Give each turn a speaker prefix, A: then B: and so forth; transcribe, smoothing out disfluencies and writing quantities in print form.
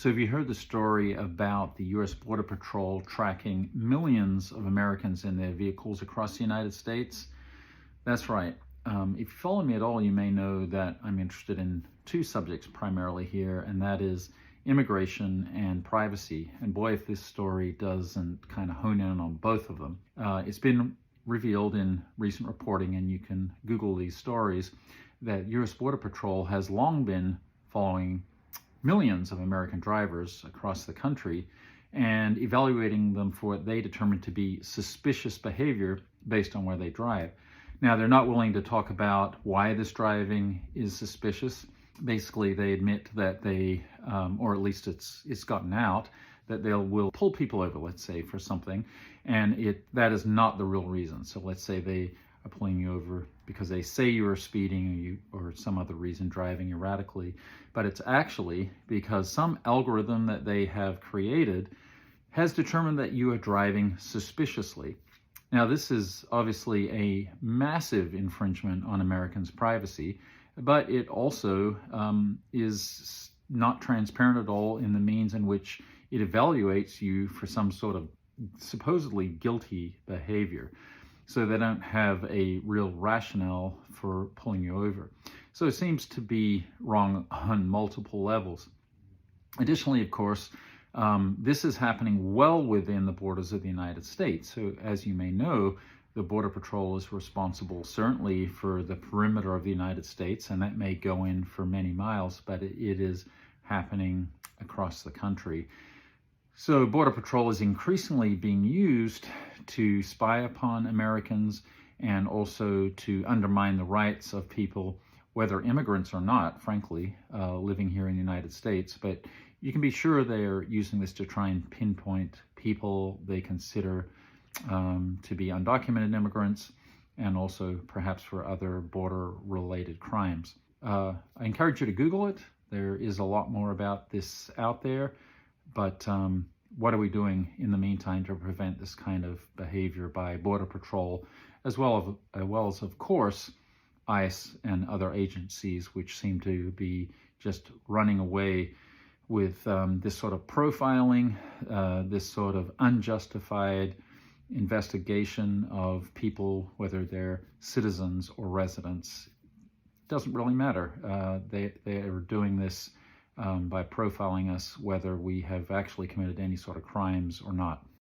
A: So have you heard the story about the U.S. Border Patrol tracking millions of Americans in their vehicles across the United States? That's right. If you follow me at all, you may know that I'm interested in two subjects primarily here, and that is immigration and privacy. And boy, if this story doesn't kind of hone in on both of them. It's been revealed in recent reporting, and you can Google these stories, that U.S. Border Patrol has long been following millions of American drivers across the country and evaluating them for what they determine to be suspicious behavior based on where they drive. Now, they're not willing to talk about why this driving is suspicious. Basically, they admit that they, or at least it's gotten out, that they will pull people over, let's say, for something, and that is not the real reason. So let's say they are pulling you over because they say you are speeding or some other reason driving erratically, but it's actually because some algorithm that they have created has determined that you are driving suspiciously. Now, this is obviously a massive infringement on Americans' privacy, but it also is not transparent at all in the means in which it evaluates you for some sort of supposedly guilty behavior. So they don't have a real rationale for pulling you over. So it seems to be wrong on multiple levels. Additionally, of course, this is happening well within the borders of the United States. So as you may know, the Border Patrol is responsible certainly for the perimeter of the United States, and that may go in for many miles, but it is happening across the country. So Border Patrol is increasingly being used to spy upon Americans and also to undermine the rights of people, whether immigrants or not, frankly, living here in the United States. But you can be sure they're using this to try and pinpoint people they consider to be undocumented immigrants, and also perhaps for other border-related crimes. I encourage you to Google it. There is a lot more about this out there, but what are we doing in the meantime to prevent this kind of behavior by Border Patrol, as well as, of course, ICE and other agencies, which seem to be just running away with this sort of profiling, this sort of unjustified investigation of people, whether they're citizens or residents. It doesn't really matter. They are doing this by profiling us, whether we have actually committed any sort of crimes or not.